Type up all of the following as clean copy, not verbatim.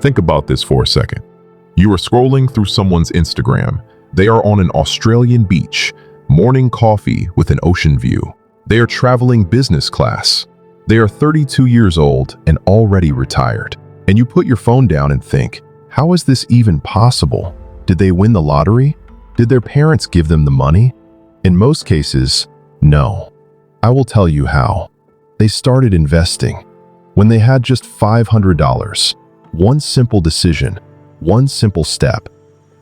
Think about this for a second. You are scrolling through someone's Instagram. They are on an Australian beach, morning coffee with an ocean view. They are traveling business class. They are 32 years old and already retired. And you put your phone down and think, how is this even possible? Did they win the lottery? Did their parents give them the money? In most cases, no. I will tell you how. They started investing when they had just $500. One simple decision, one simple step.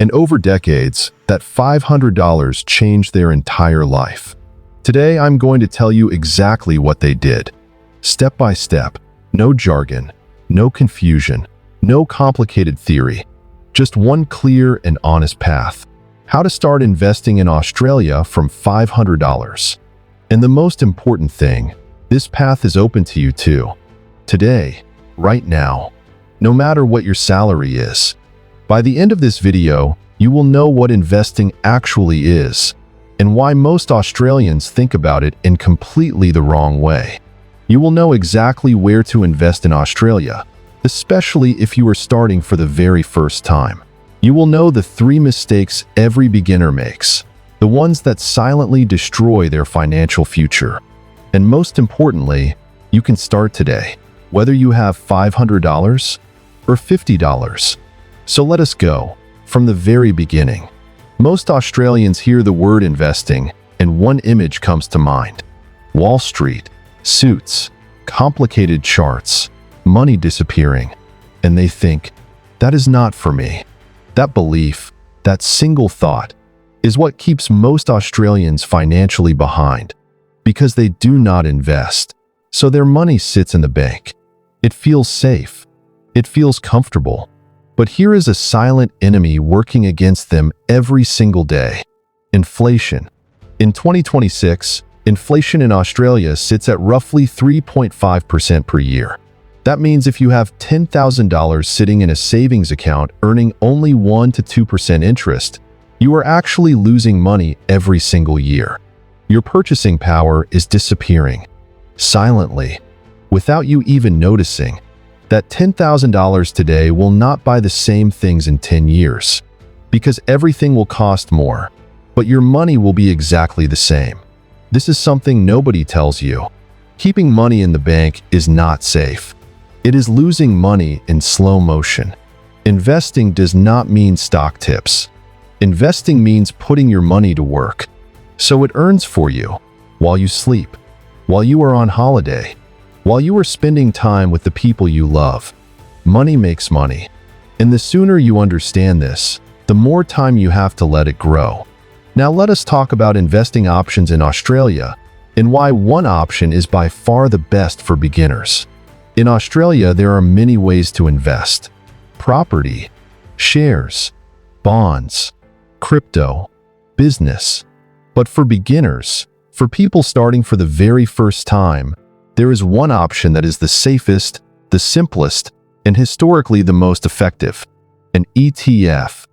And over decades, that $500 changed their entire life. Today, I'm going to tell you exactly what they did. Step by step, no jargon, no confusion, no complicated theory. Just one clear and honest path. How to start investing in Australia from $500. And the most important thing, this path is open to you too. Today, right now, no matter what your salary is. By the end of this video, you will know what investing actually is and why most Australians think about it in completely the wrong way. You will know exactly where to invest in Australia, especially if you are starting for the very first time. You will know the 3 mistakes every beginner makes, the ones that silently destroy their financial future. And most importantly, you can start today, whether you have $500 or $50. So let us go from the very beginning. Most Australians hear the word investing and one image comes to mind. Wall Street, suits, complicated charts, money disappearing. And they think, that is not for me. That belief, that single thought, is what keeps most Australians financially behind because they do not invest. So their money sits in the bank. It feels safe. It feels comfortable. But here is a silent enemy working against them every single day. Inflation. In 2026, inflation in Australia sits at roughly 3.5% per year. That means if you have $10,000 sitting in a savings account earning only 1 to 2% interest, you are actually losing money every single year. Your purchasing power is disappearing, silently, without you even noticing. That $10,000 today will not buy the same things in 10 years, because everything will cost more, but your money will be exactly the same. This is something nobody tells you. Keeping money in the bank is not safe. It is losing money in slow motion. Investing does not mean stock tips. Investing means putting your money to work, so it earns for you while you sleep, while you are on holiday, while you are spending time with the people you love. Money makes money. And the sooner you understand this, the more time you have to let it grow. Now let us talk about investing options in Australia and why one option is by far the best for beginners. In Australia, there are many ways to invest. Property, shares, bonds, crypto, business. But for beginners, for people starting for the very first time, there is one option that is the safest, the simplest, and historically the most effective: an ETF.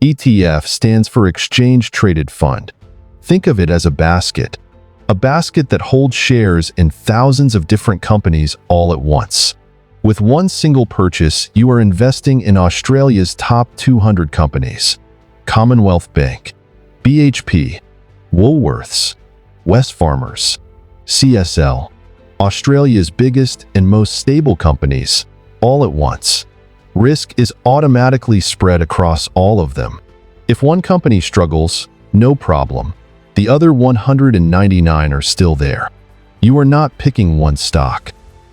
ETF stands for Exchange Traded Fund. Think of it as a basket that holds shares in thousands of different companies all at once. With one single purchase, you are investing in Australia's top 200 companies: Commonwealth Bank, BHP, Woolworths, Wesfarmers, CSL, Australia's biggest and most stable companies, all at once. Risk is automatically spread across all of them. If one company struggles, no problem. The other 199 are still there. You are not picking one stock.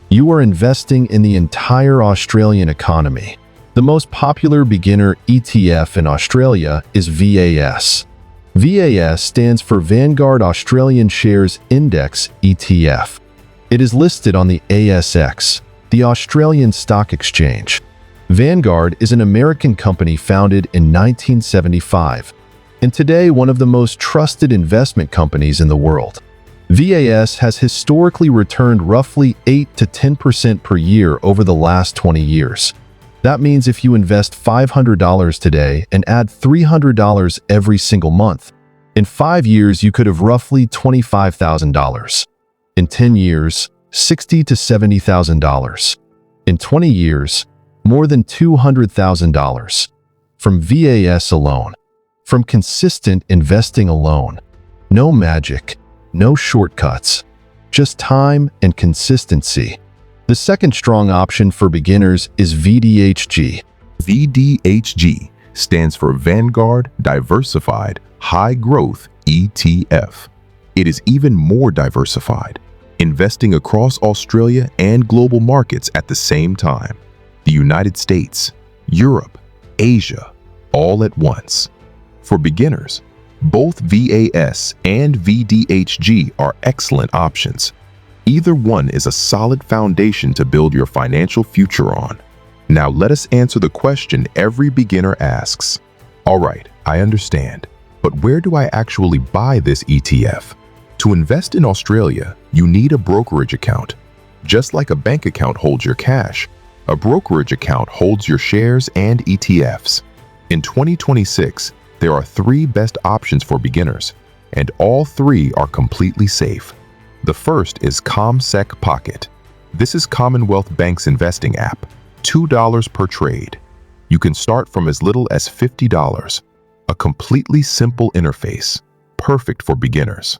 You are investing in the entire Australian economy. The most popular beginner ETF in Australia is VAS. VAS stands for Vanguard Australian Shares Index ETF. It is listed on the ASX, the Australian Stock Exchange. Vanguard is an American company founded in 1975, and today one of the most trusted investment companies in the world. VAS has historically returned roughly 8 to 10% per year over the last 20 years. That means if you invest $500 today and add $300 every single month, in 5 years you could have roughly $25,000. In 10 years, $60,000 to $70,000. In 20 years, More than $200,000. From VAS alone. From consistent investing alone. No magic, no shortcuts. Just time and consistency. The second strong option for beginners is VDHG. VDHG stands for Vanguard Diversified High Growth ETF. It is even more diversified, investing across Australia and global markets at the same time. The United States, Europe, Asia, all at once. For beginners, both VAS and VDHG are excellent options. Either one is a solid foundation to build your financial future on. Now let us answer the question every beginner asks. All right, I understand, but where do I actually buy this ETF? To invest in Australia, you need a brokerage account. Just like a bank account holds your cash, a brokerage account holds your shares and ETFs. In 2026, there are 3 best options for beginners, and all 3 are completely safe. The first is CommSec Pocket. This is Commonwealth Bank's investing app, $2 per trade. You can start from as little as $50. A completely simple interface, perfect for beginners.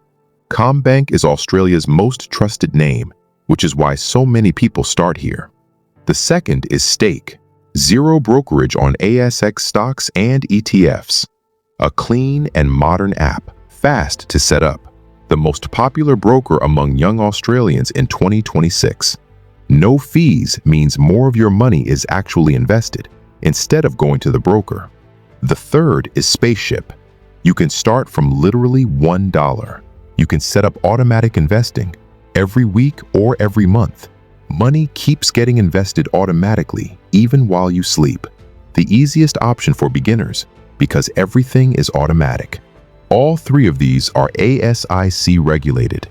CommBank is Australia's most trusted name, which is why so many people start here. The second is Stake, zero brokerage on ASX stocks and ETFs. A clean and modern app, fast to set up. The most popular broker among young Australians in 2026. No fees means more of your money is actually invested, instead of going to the broker. The third is Spaceship. You can start from literally $1. You can set up automatic investing every week or every month. Money keeps getting invested automatically, even while you sleep. The easiest option for beginners, because everything is automatic. All 3 of these are ASIC regulated.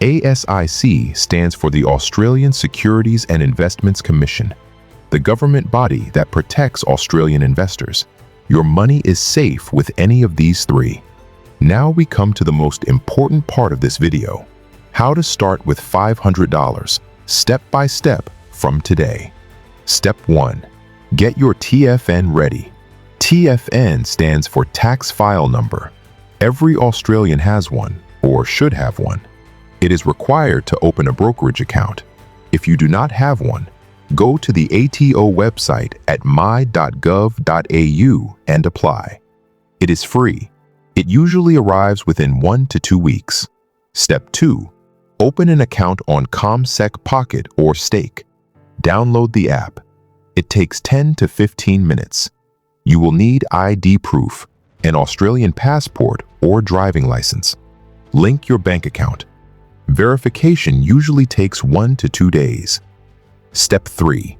ASIC stands for the Australian Securities and Investments Commission, the government body that protects Australian investors. Your money is safe with any of these 3. Now we come to the most important part of this video: how to start with $500, step by step from today. Step 1. Get your TFN ready. TFN stands for Tax File Number. Every Australian has one, or should have one. It is required to open a brokerage account. If you do not have one, go to the ATO website at my.gov.au and apply. It is free. It usually arrives within 1 to 2 weeks. Step 2. Open an account on CommSec Pocket or Stake. Download the app. It takes 10 to 15 minutes. You will need ID proof, an Australian passport or driving license. Link your bank account. Verification usually takes 1 to 2 days. Step 3.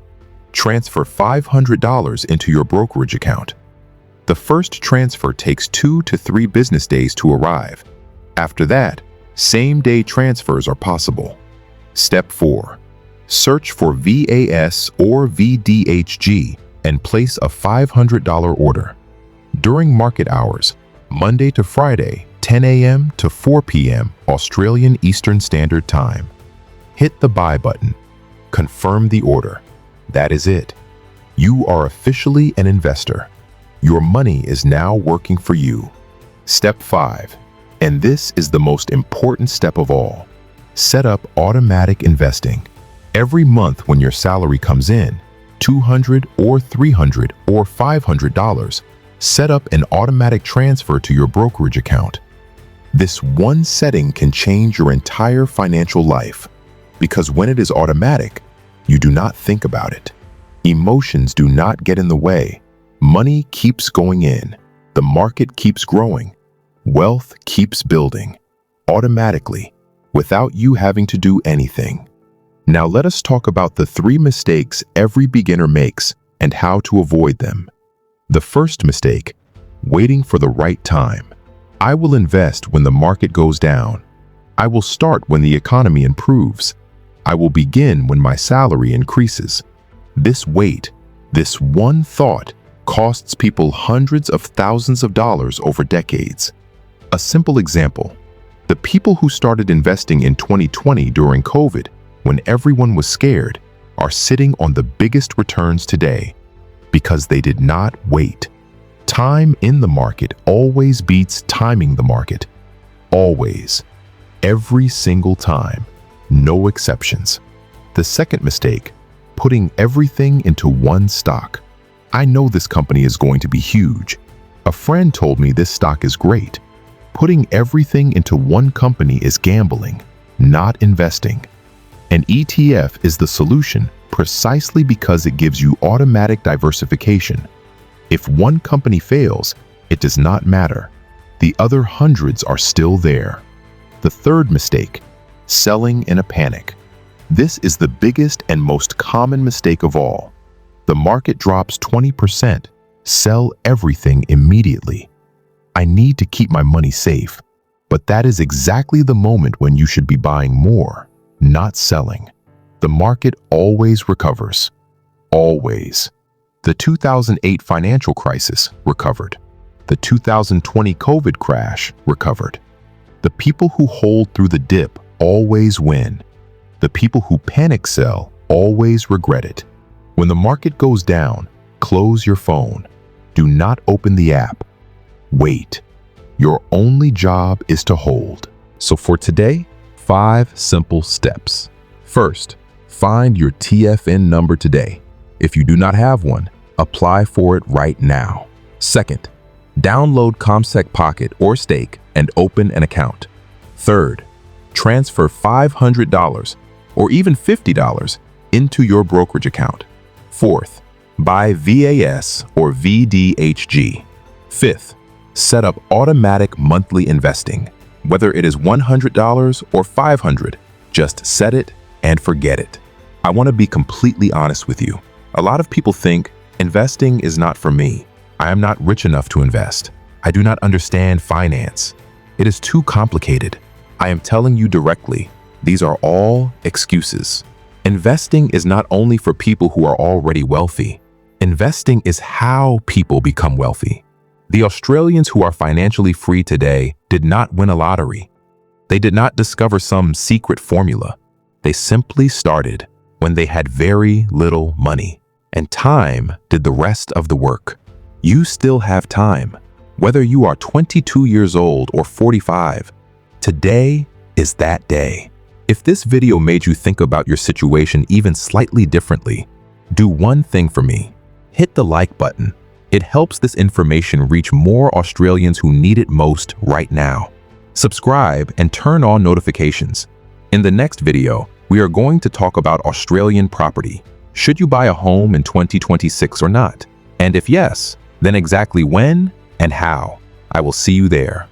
Transfer $500 into your brokerage account. The first transfer takes 2 to 3 business days to arrive. After that, same-day transfers are possible. Step 4. Search for VAS or VDHG and place a $500 order. During market hours, Monday to Friday, 10 a.m. to 4 p.m. Australian Eastern Standard Time. Hit the buy button. Confirm the order. That is it. You are officially an investor. Your money is now working for you. Step 5. And this is the most important step of all. Set up automatic investing. Every month when your salary comes in, $200 or $300 or $500, set up an automatic transfer to your brokerage account. This one setting can change your entire financial life, because when it is automatic, you do not think about it. Emotions do not get in the way. Money keeps going in. The market keeps growing. Wealth keeps building, automatically, without you having to do anything. Now let us talk about the 3 mistakes every beginner makes and how to avoid them. The first mistake: waiting for the right time. I will invest when the market goes down. I will start when the economy improves. I will begin when my salary increases. This wait, this one thought, costs people hundreds of thousands of dollars over decades. A simple example: the people who started investing in 2020 during COVID, when everyone was scared, are sitting on the biggest returns today Because they did not wait. Time in the market always beats timing the market. Always. Every single time. No exceptions. The second mistake, putting everything into one stock. I know this company is going to be huge. A friend told me this stock is great. Putting everything into one company is gambling, not investing. An ETF is the solution precisely because it gives you automatic diversification. If one company fails, it does not matter. The other hundreds are still there. The third mistake, selling in a panic. This is the biggest and most common mistake of all. The market drops 20%. Sell everything immediately. I need to keep my money safe. But that is exactly the moment when you should be buying more, not selling. The market always recovers. Always. The 2008 financial crisis recovered. The 2020 COVID crash recovered. The people who hold through the dip always win. The people who panic sell always regret it. When the market goes down, close your phone. Do not open the app. Wait. Your only job is to hold. So for today, 5 simple steps. First, find your TFN number today. If you do not have one, apply for it right now. Second, download CommSec Pocket or Stake and open an account. Third, transfer $500 or even $50 into your brokerage account. Fourth, buy VAS or VDHG. Fifth, set up automatic monthly investing. Whether it is $100 or $500, just set it and forget it. I want to be completely honest with you. A lot of people think investing is not for me. I am not rich enough to invest. I do not understand finance. It is too complicated. I am telling you directly, these are all excuses. Investing is not only for people who are already wealthy. Investing is how people become wealthy. The Australians who are financially free today did not win a lottery. They did not discover some secret formula. They simply started when they had very little money, and time did the rest of the work. You still have time. Whether you are 22 years old or 45, today is that day. If this video made you think about your situation even slightly differently, do one thing for me. Hit the like button. It helps this information reach more Australians who need it most right now. Subscribe and turn on notifications. In the next video, we are going to talk about Australian property. Should you buy a home in 2026 or not? And if yes, then exactly when and how? I will see you there.